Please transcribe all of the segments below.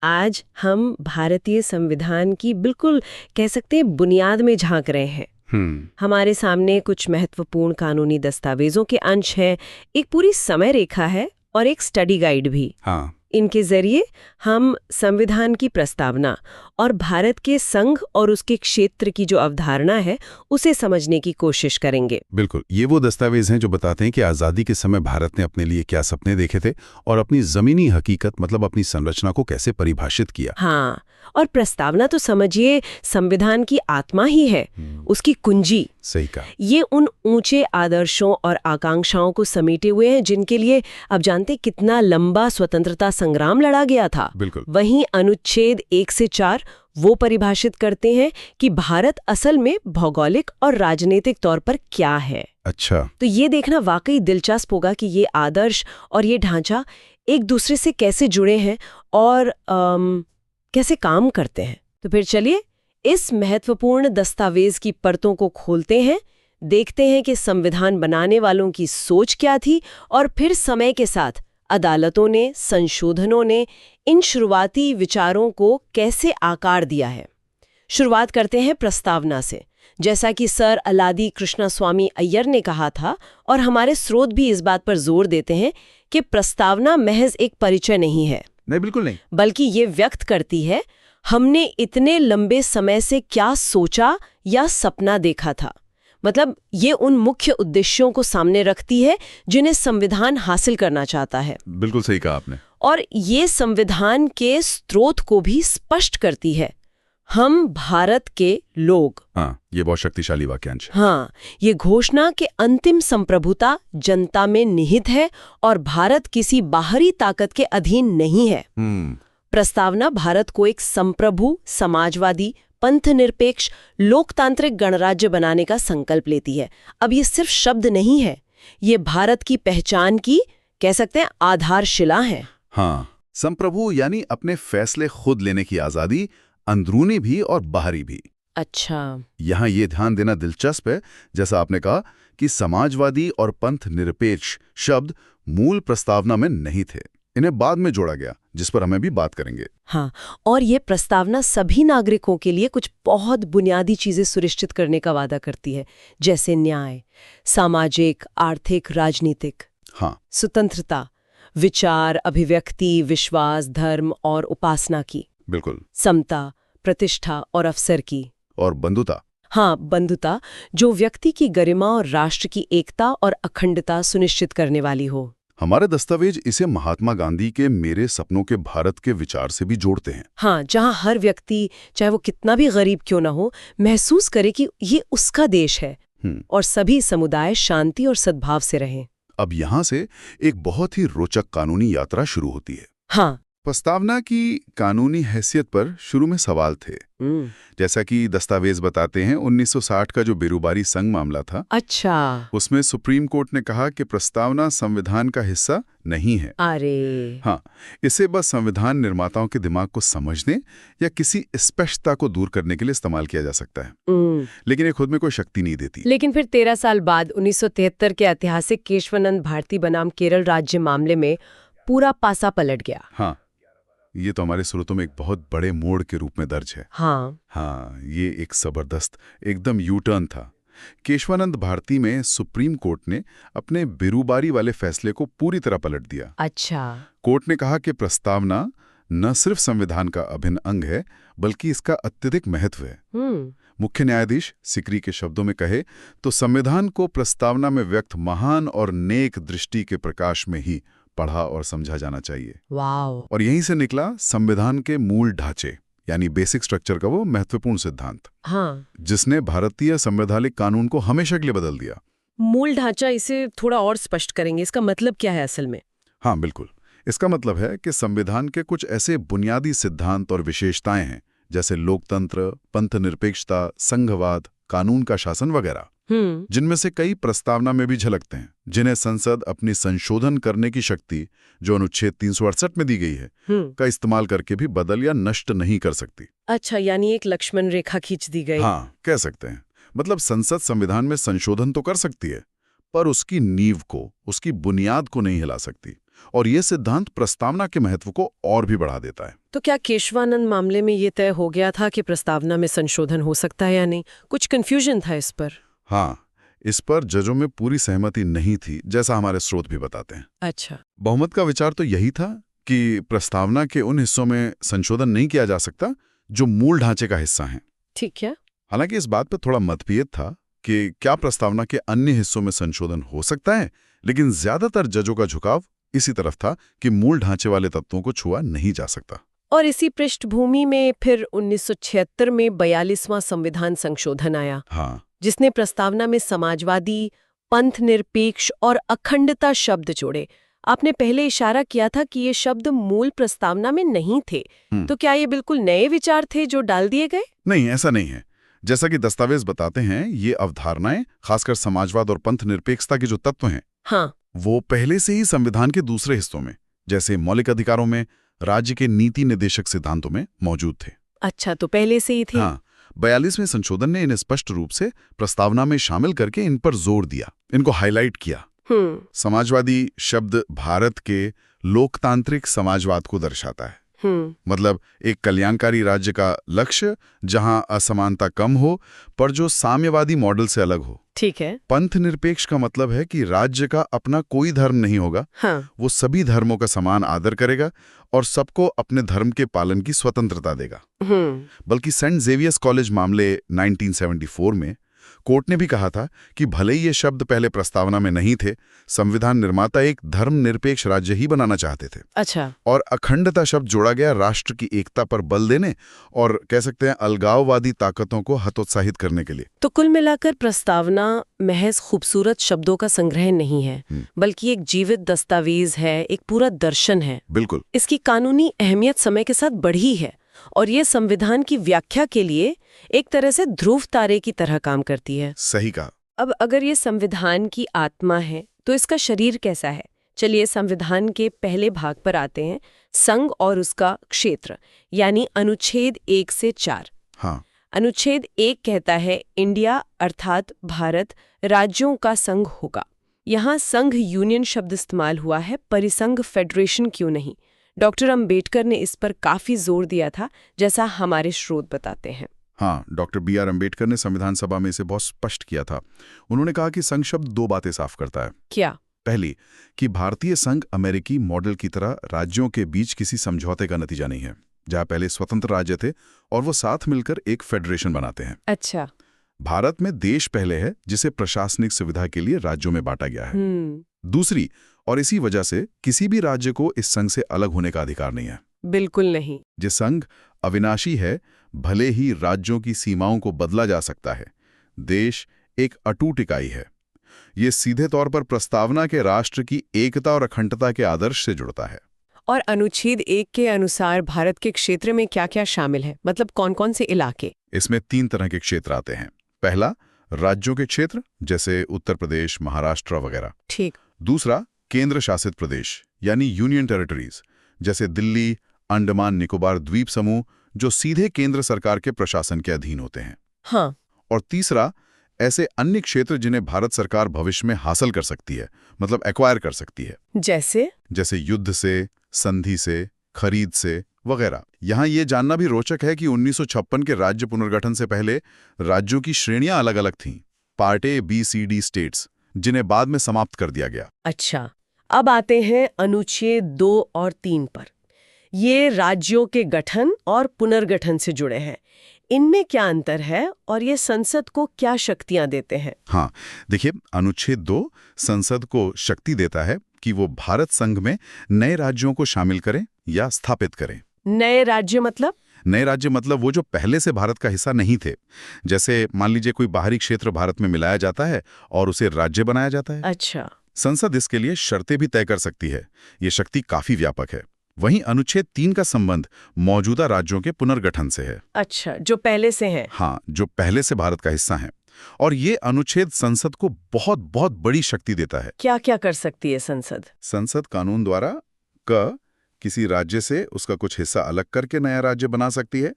आज हम भारतीय संविधान की बिल्कुल कह सकते हैं बुनियाद में झांक रहे हैं। हमारे सामने कुछ महत्वपूर्ण कानूनी दस्तावेजों के अंश हैं, एक पूरी समय रेखा है और एक स्टडी गाइड भी। हाँ। इनके जरिए हम संविधान की प्रस्तावना और भारत के संघ और उसके क्षेत्र की जो अवधारणा है उसे समझने की कोशिश करेंगे। बिल्कुल, ये वो दस्तावेज हैं जो बताते हैं कि आज़ादी के समय भारत ने अपने लिए क्या सपने देखे थे और अपनी जमीनी हकीकत मतलब अपनी संरचना को कैसे परिभाषित किया। हाँ, और प्रस्तावना तो समझिए संविधान की आत्मा ही है, उसकी कुंजी। सही कहा। ये उन ऊंचे आदर्शों और आकांक्षाओं को समेटे हुए हैं जिनके लिए अब जानते कितना लंबा स्वतंत्रता संग्राम लड़ा गया था। बिल्कुल। वहीं अनुच्छेद 1 से 4 वो परिभाषित करते हैं कि भारत असल में भौगोलिक और राजनीतिक तौर पर क्या है। अच्छा। तो ये देखना वाकई दिलचस्प होगा कि ये आदर्श और ये ढांचा एक दूसरे से कैसे जुड़े हैं और कैसे काम करते हैं। तो फिर चलिए इस महत्वपूर्ण दस्तावेज की परतों को खोलते हैं, देखते हैं कि संविधान बनाने वालों की सोच क्या थी और फिर समय के साथ अदालतों ने, संशोधनों ने इन शुरुआती विचारों को कैसे आकार दिया है। शुरुआत करते हैं प्रस्तावना से। जैसा कि सर अलादी कृष्णास्वामी अय्यर ने कहा था और हमारे स्रोत भी इस बात पर जोर देते हैं कि प्रस्तावना महज एक परिचय नहीं है। नहीं, बिल्कुल नहीं। बल्कि ये व्यक्त करती है हमने इतने लंबे समय से क्या सोचा या सपना देखा था। मतलब ये उन मुख्य उद्देश्यों को सामने रखती है जिन्हें संविधान हासिल करना चाहता है। बिल्कुल सही कहा आपने। और ये संविधान के स्रोत को भी स्पष्ट करती है, हम भारत के लोग। हाँ, ये बहुत शक्तिशाली वाक्यांश है। हाँ, ये घोषणा के अंतिम संप्रभुता जनता में निहित है और भारत किसी बाहरी ताकत के अधीन नहीं है। प्रस्तावना भारत को एक संप्रभु, समाजवादी, पंथनिरपेक्ष, लोकतांत्रिक गणराज्य बनाने का संकल्प लेती है। अब ये सिर्फ शब्द नहीं है, ये भारत की पहचान की कह सकते हैं आधारशिला है। हाँ, संप्रभु यानी अपने फैसले खुद लेने की आजादी, अंदरूनी भी और बाहरी भी। अच्छा। यहाँ ये ध्यान देना दिलचस्प है, जैसा आपने कहा कि समाजवादी और पंथ निरपेक्ष शब्द मूल प्रस्तावना में नहीं थे, इन्हें बाद में जोड़ा गया, जिस पर हमें भी बात करेंगे। हाँ, और ये प्रस्तावना सभी नागरिकों के लिए कुछ बहुत बुनियादी चीजें सुनिश्चित करने का वादा करती है, जैसे न्याय, सामाजिक, आर्थिक, राजनीतिक, हाँ, स्वतंत्रता, विचार, अभिव्यक्ति, विश्वास, धर्म और उपासना की, बिल्कुल, समता, प्रतिष्ठा और अवसर की, और बंधुता। हाँ, बंधुता, जो व्यक्ति की गरिमा और राष्ट्र की एकता और अखंडता सुनिश्चित करने वाली हो। हमारे दस्तावेज इसे महात्मा गांधी के मेरे सपनों के भारत के विचार से भी जोड़ते हैं। हाँ, जहाँ हर व्यक्ति, चाहे वो कितना भी गरीब क्यों ना हो, महसूस करे कि ये उसका देश है और सभी समुदाय शांति और सद्भाव से रहें। अब यहाँ से एक बहुत ही रोचक कानूनी यात्रा शुरू होती है। हाँ, प्रस्तावना की कानूनी हैसियत पर शुरू में सवाल थे। जैसा कि दस्तावेज बताते हैं, 1960 का जो बेरुबारी संघ मामला था, अच्छा, उसमें सुप्रीम कोर्ट ने कहा कि प्रस्तावना संविधान का हिस्सा नहीं है। अरे हाँ, इसे बस संविधान निर्माताओं के दिमाग को समझने या किसी स्पष्टता को दूर करने के लिए इस्तेमाल किया जा सकता है, लेकिन ये खुद में कोई शक्ति नहीं देती। लेकिन फिर 13 साल बाद 1973 के ऐतिहासिक केशवानंद भारती बनाम केरल राज्य मामले में पूरा पासा पलट गया। हाँ, ये तो हमारे स्रोतों में एक बहुत बड़े मोड़ के रूप में दर्ज है। हाँ, ये एक जबरदस्त एकदम यू टर्न था। केशवानंद भारती में सुप्रीम कोर्ट ने अपने बेरुबारी वाले फैसले को पूरी तरह पलट दिया। अच्छा। कोर्ट ने कहा कि प्रस्तावना न सिर्फ संविधान का अभिन्न अंग है, बल्कि इसका अत्यधिक महत्व है। मुख्य न्यायाधीश सिकरी के शब्दों में कहे तो संविधान को प्रस्तावना में व्यक्त महान और नेक दृष्टि के प्रकाश में ही पढ़ा और समझा जाना चाहिए। वाव। और यहीं से निकला संविधान के मूल ढांचे यानी बेसिक स्ट्रक्चर का वो महत्वपूर्ण सिद्धांत, हाँ, जिसने भारतीय संवैधानिक कानून को हमेशा के लिए बदल दिया। मूल ढांचा, इसे थोड़ा और स्पष्ट करेंगे, इसका मतलब क्या है असल में? हाँ, बिल्कुल। इसका मतलब है कि संविधान के कुछ ऐसे बुनियादी सिद्धांत और विशेषताएं हैं, जैसे लोकतंत्र, पंथनिरपेक्षता, संघवाद, कानून का शासन वगैरह, जिनमें से कई प्रस्तावना में भी झलकते हैं, जिन्हें संसद अपनी संशोधन करने की शक्ति जो अनुच्छेद 368 में दी गई है का इस्तेमाल करके भी बदल या नष्ट नहीं कर सकती। अच्छा, यानी एक लक्ष्मण रेखा खींच दी गई। हाँ, कह सकते हैं। मतलब संसद संविधान में संशोधन तो कर सकती है, पर उसकी नींव को, उसकी बुनियाद को नहीं हिला सकती। और ये सिद्धांत प्रस्तावना के महत्व को और भी बढ़ा देता है। तो क्या केशवानंद मामले में ये तय हो गया था कि प्रस्तावना में संशोधन हो सकता है या नहीं? कुछ कंफ्यूजन था इस पर। हाँ, इस पर जजों में पूरी सहमति नहीं थी, जैसा हमारे स्रोत भी बताते हैं। अच्छा। बहुमत का विचार तो यही था कि प्रस्तावना के उन हिस्सों में संशोधन नहीं किया जा सकता जो मूल ढांचे का हिस्सा हैं। ठीक है। हालांकि इस बात पर थोड़ा मतभेद था कि क्या प्रस्तावना के अन्य हिस्सों में संशोधन हो सकता है, लेकिन ज्यादातर जजों का झुकाव इसी तरफ था कि मूल ढांचे वाले तत्वों को छुआ नहीं जा सकता। और इसी पृष्ठभूमि में फिर 1976 में 42वां संविधान संशोधन आया। हाँ, जिसने प्रस्तावना में समाजवादी, पंथ निरपेक्ष और अखंडता शब्द जोड़े। आपने पहले इशारा किया था कि ये शब्द मूल प्रस्तावना में नहीं थे। तो क्या ये बिल्कुल नए विचार थे जो डाल दिए गए? नहीं, ऐसा नहीं है। जैसा कि दस्तावेज बताते हैं, ये अवधारणाएं, खासकर समाजवाद और पंथ निरपेक्षता के जो तत्व हैं, हाँ, वो पहले से ही संविधान के दूसरे हिस्सों में, जैसे मौलिक अधिकारों में, राज्य के नीति निर्देशक सिद्धांतों में मौजूद थे। अच्छा, तो पहले से ही थे। हाँ, 42वें संशोधन ने इन्हें स्पष्ट रूप से प्रस्तावना में शामिल करके इन पर जोर दिया, इनको हाईलाइट किया। समाजवादी शब्द भारत के लोकतांत्रिक समाजवाद को दर्शाता है। मतलब एक कल्याणकारी राज्य का लक्ष्य जहां असमानता कम हो, पर जो साम्यवादी मॉडल से अलग हो। ठीक है। पंथ निरपेक्ष का मतलब है कि राज्य का अपना कोई धर्म नहीं होगा। हाँ। वो सभी धर्मों का समान आदर करेगा और सबको अपने धर्म के पालन की स्वतंत्रता देगा। बल्कि सेंट जेवियर्स कॉलेज मामले 1974 में कोर्ट ने भी कहा था कि भले ही ये शब्द पहले प्रस्तावना में नहीं थे, संविधान निर्माता एक धर्मनिरपेक्ष राज्य ही बनाना चाहते थे। अच्छा। और अखंडता शब्द जोड़ा गया राष्ट्र की एकता पर बल देने और कह सकते हैं अलगाववादी ताकतों को हतोत्साहित करने के लिए। तो कुल मिलाकर प्रस्तावना महज खूबसूरत शब्दों का संग्रह नहीं है, बल्कि एक जीवित दस्तावेज है, एक पूरा दर्शन है। बिल्कुल। इसकी कानूनी अहमियत समय के साथ बढ़ी है और ये संविधान की व्याख्या के लिए एक तरह से ध्रुव तारे की तरह काम करती है। सही कहा। अब अगर ये संविधान की आत्मा है तो इसका शरीर कैसा है? चलिए संविधान के पहले भाग पर आते हैं, संघ और उसका क्षेत्र, यानी अनुच्छेद 1 से 4। हाँ। अनुच्छेद 1 कहता है इंडिया अर्थात भारत राज्यों का संघ होगा। यहाँ संघ यूनियन शब्द इस्तेमाल हुआ है, परिसंघ फेडरेशन क्यों नहीं? डॉक्टर अंबेडकर ने इस पर काफी जोर दिया था, जैसा हमारे स्रोत बताते हैं। हाँ, डॉक्टर B.R. अंबेडकर ने संविधान सभा में इसे बहुत स्पष्ट किया था। उन्होंने कहा कि संघ शब्द दो बातें साफ करता है। क्या? पहली, कि भारतीय संघ अमेरिकी मॉडल की तरह राज्यों के बीच किसी समझौते का नतीजा नहीं है, जहाँ पहले स्वतंत्र राज्य थे और वो साथ मिलकर एक फेडरेशन बनाते हैं। अच्छा। भारत में देश पहले है, जिसे प्रशासनिक सुविधा के लिए राज्यों में बांटा गया है। दूसरी, और इसी वजह से किसी भी राज्य को इस संघ से अलग होने का अधिकार नहीं है। बिल्कुल नहीं। ये संघ अविनाशी है, भले ही राज्यों की सीमाओं को बदला जा सकता है, देश एक अटूट इकाई है। ये सीधे तौर पर प्रस्तावना के राष्ट्र की एकता और अखंडता के आदर्श से जुड़ता है। और अनुच्छेद 1 के अनुसार भारत के क्षेत्र में क्या-क्या शामिल है? मतलब कौन-कौन से इलाके? इसमें 3 तरह के क्षेत्र आते हैं। पहला, राज्यों के क्षेत्र, जैसे उत्तर प्रदेश, महाराष्ट्र वगैरह। ठीक। दूसरा, केंद्र शासित प्रदेश यानी यूनियन टेरिटरीज, जैसे दिल्ली, अंडमान निकोबार द्वीप समूह, जो सीधे केंद्र सरकार के प्रशासन के अधीन होते हैं। हाँ। और तीसरा, ऐसे अन्य क्षेत्र जिन्हें भारत सरकार भविष्य में हासिल कर सकती है, मतलब एक्वायर कर सकती है। जैसे युद्ध से, संधि से, खरीद से वगैरह। यहाँ ये जानना भी रोचक है कि 1956 के राज्य पुनर्गठन से पहले राज्यों की श्रेणियां अलग अलग थीं, part A, B, C, D states, जिन्हें बाद में समाप्त कर दिया गया। अच्छा, अब आते हैं अनुच्छेद 2 और 3 पर। ये राज्यों के गठन और पुनर्गठन से जुड़े हैं। इनमें क्या अंतर है और ये संसद को क्या शक्तियां देते हैं? हाँ, देखिए, अनुच्छेद 2 संसद को शक्ति देता है कि वो भारत संघ में नए राज्यों को शामिल करें या स्थापित करें। नए राज्य मतलब? नए राज्य मतलब वो जो पहले से भारत का हिस्सा नहीं थे। जैसे मान लीजिए कोई बाहरी क्षेत्र भारत में मिलाया जाता है और उसे राज्य बनाया जाता है। अच्छा। संसद इसके लिए शर्तें भी तय कर सकती है। ये शक्ति काफी व्यापक है। वहीं अनुच्छेद 3 का संबंध मौजूदा राज्यों के पुनर्गठन से है। अच्छा, जो पहले से हैं। हाँ, जो पहले से भारत का हिस्सा हैं। और ये अनुच्छेद संसद को बहुत बहुत बड़ी शक्ति देता है। क्या क्या कर सकती है संसद? संसद कानून द्वारा किसी राज्य से उसका कुछ हिस्सा अलग करके नया राज्य बना सकती है।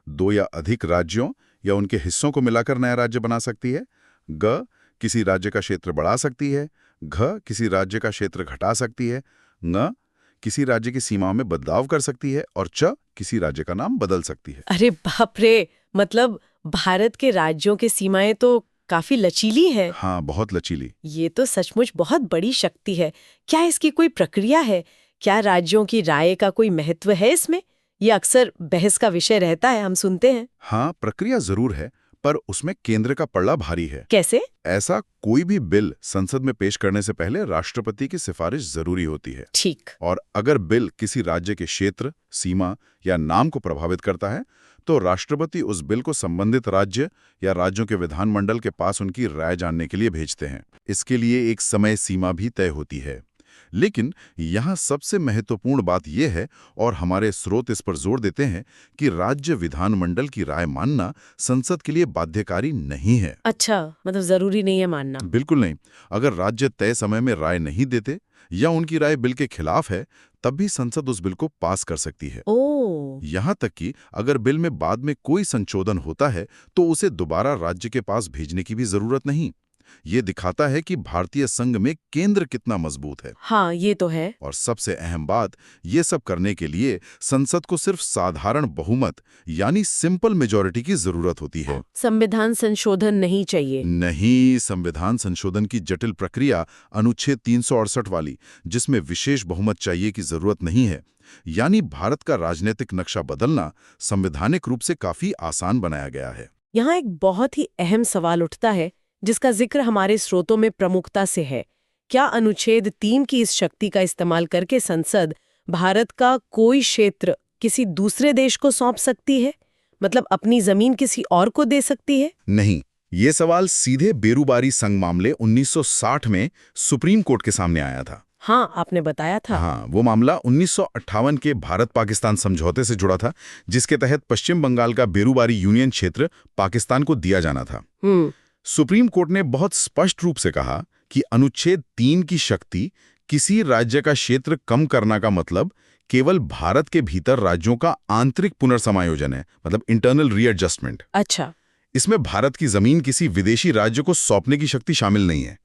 2 या अधिक राज्यों या उनके हिस्सों को मिलाकर नया राज्य बना सकती है। किसी राज्य का क्षेत्र बढ़ा सकती है। घ किसी राज्य का क्षेत्र घटा सकती है, ङ किसी राज्य की सीमाओं में बदलाव कर सकती है और च किसी राज्य का नाम बदल सकती है। अरे बाप रे, मतलब भारत के राज्यों की सीमाएं तो काफी लचीली हैं। हाँ, बहुत लचीली। ये तो सचमुच बहुत बड़ी शक्ति है। क्या इसकी कोई प्रक्रिया है? क्या राज्यों की राय का कोई महत्व है इसमें? ये अक्सर बहस का विषय रहता है, हम सुनते हैं। हाँ, प्रक्रिया जरूर है, पर उसमें केंद्र का पल्ला भारी है। कैसे? ऐसा कोई भी बिल संसद में पेश करने से पहले राष्ट्रपति की सिफारिश जरूरी होती है। ठीक। और अगर बिल किसी राज्य के क्षेत्र, सीमा या नाम को प्रभावित करता है, तो राष्ट्रपति उस बिल को संबंधित राज्य या राज्यों के विधानमंडल के पास उनकी राय जानने के लिए भेजते हैं। इसके लिए एक समय सीमा भी तय होती है। लेकिन यहाँ सबसे महत्वपूर्ण बात यह है, और हमारे स्रोत इस पर जोर देते हैं, कि राज्य विधानमंडल की राय मानना संसद के लिए बाध्यकारी नहीं है। अच्छा, मतलब जरूरी नहीं है मानना? बिल्कुल नहीं। अगर राज्य तय समय में राय नहीं देते या उनकी राय बिल के खिलाफ है, तब भी संसद उस बिल को पास कर सकती है। यहाँ तक कि अगर बिल में बाद में कोई संशोधन होता है, तो उसे दोबारा राज्य के पास भेजने की भी जरूरत नहीं। ये दिखाता है कि भारतीय संघ में केंद्र कितना मजबूत है। हाँ, ये तो है। और सबसे अहम बात, ये सब करने के लिए संसद को सिर्फ साधारण बहुमत यानी सिंपल मेजॉरिटी की जरूरत होती है। संविधान संशोधन नहीं चाहिए? नहीं, संविधान संशोधन की जटिल प्रक्रिया अनुच्छेद 368 वाली, जिसमें विशेष बहुमत चाहिए की जरूरत नहीं है। यानी भारत का राजनीतिक नक्शा बदलना संवैधानिक रूप से काफी आसान बनाया गया है। यहाँ एक बहुत ही अहम सवाल उठता है, जिसका जिक्र हमारे स्रोतों में प्रमुखता से है। क्या अनुच्छेद 3 की इस शक्ति का इस्तेमाल करके संसद भारत का कोई क्षेत्र किसी दूसरे देश को सौंप सकती है? मतलब अपनी जमीन किसी और को दे सकती है? नहीं, ये सवाल सीधे बेरूबारी संघ मामले 1960 में सुप्रीम कोर्ट के सामने आया था। हाँ, आपने बताया था। हाँ, वो मामला 1958 के भारत-पाकिस्तान समझौते से जुड़ा था, जिसके तहत पश्चिम बंगाल का बेरूबारी यूनियन क्षेत्र पाकिस्तान को दिया जाना था। सुप्रीम कोर्ट ने बहुत स्पष्ट रूप से कहा कि अनुच्छेद 3 की शक्ति किसी राज्य का क्षेत्र कम करना का मतलब केवल भारत के भीतर राज्यों का आंतरिक पुनर्समायोजन है, मतलब इंटरनल रीएडजस्टमेंट। अच्छा। इसमें भारत की जमीन किसी विदेशी राज्य को सौंपने की शक्ति शामिल नहीं है।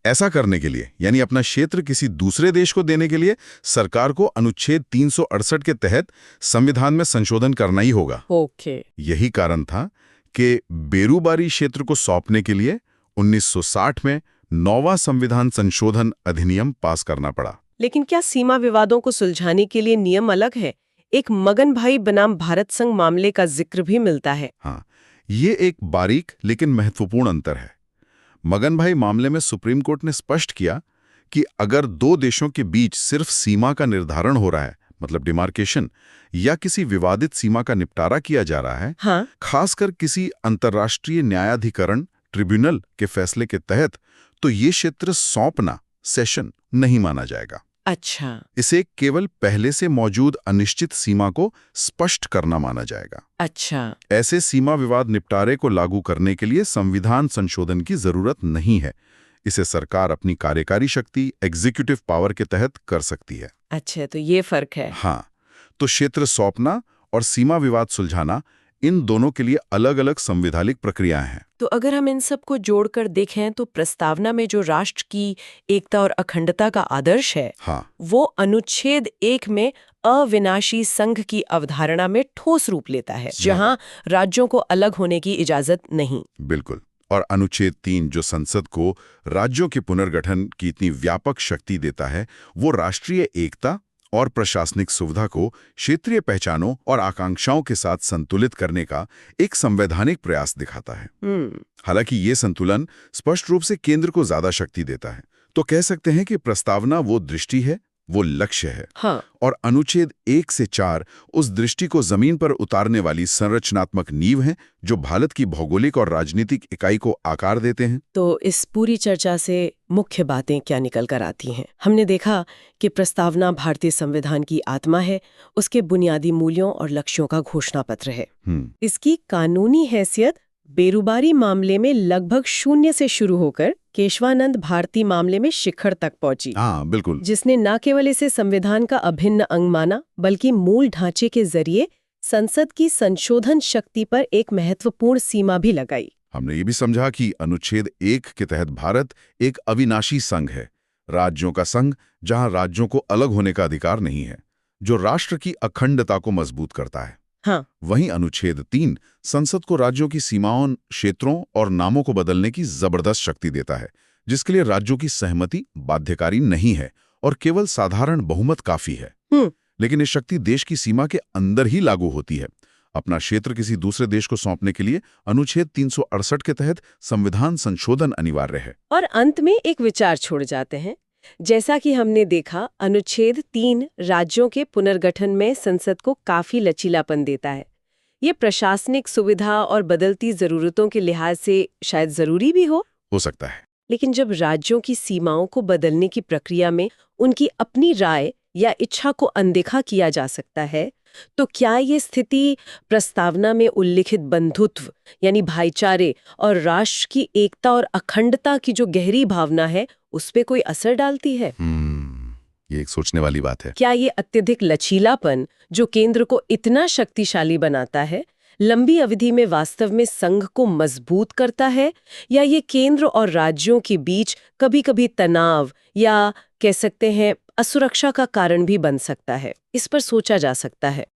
ऐसा करने के लिए, यानी अपना क्षेत्र किसी दूसरे देश को देने के लिए, सरकार को अनुच्छेद 368 के तहत संविधान में संशोधन करना ही होगा। ओके। यही कारण था कि बेरूबारी क्षेत्र को सौंपने के लिए 1960 में 9वां संविधान संशोधन अधिनियम पास करना पड़ा। लेकिन क्या सीमा विवादों को सुलझाने के लिए नियम अलग है? एक मगन भाई बनाम भारत संघ मामले का जिक्र भी मिलता है। हाँ, ये एक बारीक लेकिन महत्वपूर्ण अंतर है। मगन भाई मामले में सुप्रीम कोर्ट ने स्पष्ट किया कि अगर दो देशों के बीच सिर्फ सीमा का निर्धारण हो रहा है, मतलब डिमार्केशन, या किसी विवादित सीमा का निपटारा किया जा रहा है, हाँ? खासकर किसी अंतर्राष्ट्रीय न्यायाधिकरण ट्रिब्यूनल के फैसले के तहत, तो ये क्षेत्र सौंपना सेशन नहीं माना जाएगा। अच्छा। इसे केवल पहले से मौजूद अनिश्चित सीमा को स्पष्ट करना माना जाएगा। अच्छा। ऐसे सीमा विवाद निपटारे को लागू करने के लिए संविधान संशोधन की जरूरत नहीं है। इसे सरकार अपनी कार्यकारी शक्ति, एग्जीक्यूटिव पावर के तहत कर सकती है। अच्छा, तो ये फर्क है। हाँ, तो क्षेत्र सौंपना और सीमा विवाद सुलझाना, इन दोनों के लिए अलग अलग संवैधानिक प्रक्रियाएं हैं। तो अगर हम इन सब को जोड़कर देखें, तो प्रस्तावना में जो राष्ट्र की एकता और अखंडता का आदर्श है, हाँ, वो अनुच्छेद 1 में अविनाशी संघ की अवधारणा में ठोस रूप लेता है, जहां राज्यों को अलग होने की इजाजत नहीं। बिल्कुल। और अनुच्छेद 3 जो संसद को राज्यों के पुनर्गठन की इतनी व्यापक शक्ति देता है, वो राष्ट्रीय एकता और प्रशासनिक सुविधा को क्षेत्रीय पहचानों और आकांक्षाओं के साथ संतुलित करने का एक संवैधानिक प्रयास दिखाता है। हालांकि ये संतुलन स्पष्ट रूप से केंद्र को ज्यादा शक्ति देता है। तो कह सकते हैं कि प्रस्तावना वो दृष्टि है, वो लक्ष्य है। हाँ। और अनुच्छेद 1 से 4 उस दृष्टि को जमीन पर उतारने वाली संरचनात्मक नींव है, जो भारत की भौगोलिक और राजनीतिक इकाई को आकार देते हैं। तो इस पूरी चर्चा से मुख्य बातें क्या निकल कर आती हैं? हमने देखा कि प्रस्तावना भारतीय संविधान की आत्मा है, उसके बुनियादी मूल्यों और लक्ष्यों का घोषणा पत्र है। इसकी कानूनी हैसियत बेरूबारी मामले में लगभग 0 से शुरू होकर केशवानंद भारती मामले में शिखर तक पहुंची। हाँ, बिल्कुल। जिसने न केवल इसे संविधान का अभिन्न अंग माना, बल्कि मूल ढांचे के जरिए संसद की संशोधन शक्ति पर एक महत्वपूर्ण सीमा भी लगाई। हमने ये भी समझा कि अनुच्छेद 1 के तहत भारत एक अविनाशी संघ है, राज्यों का संघ, जहां राज्यों को अलग होने का अधिकार नहीं है, जो राष्ट्र की अखंडता को मजबूत करता है। हाँ। वहीं अनुच्छेद 3 संसद को राज्यों की सीमाओं, क्षेत्रों और नामों को बदलने की जबरदस्त शक्ति देता है, जिसके लिए राज्यों की सहमति बाध्यकारी नहीं है और केवल साधारण बहुमत काफी है। लेकिन ये शक्ति देश की सीमा के अंदर ही लागू होती है। अपना क्षेत्र किसी दूसरे देश को सौंपने के लिए अनुच्छेद 368 के तहत संविधान संशोधन अनिवार्य है। और अंत में एक विचार छोड़ जाते हैं। जैसा कि हमने देखा, अनुच्छेद 3 राज्यों के पुनर्गठन में संसद को काफी लचीलापन देता है। ये प्रशासनिक सुविधा और बदलती जरूरतों के लिहाज से शायद जरूरी भी हो सकता है। लेकिन जब राज्यों की सीमाओं को बदलने की प्रक्रिया में उनकी अपनी राय या इच्छा को अनदेखा किया जा सकता है, तो क्या ये स्थिति प्रस्तावना में उल्लिखित बंधुत्व यानी भाईचारे और राष्ट्र की एकता और अखंडता की जो गहरी भावना है, उस पे कोई असर डालती है? ये एक सोचने वाली बात है। क्या ये अत्यधिक लचीलापन जो केंद्र को इतना शक्तिशाली बनाता है, लंबी अवधि में वास्तव में संघ को मजबूत करता है, या ये केंद्र और राज्यों के बीच कभी-कभी तनाव या कह सकते हैं असुरक्षा का कारण भी बन सकता है? इस पर सोचा जा सकता है।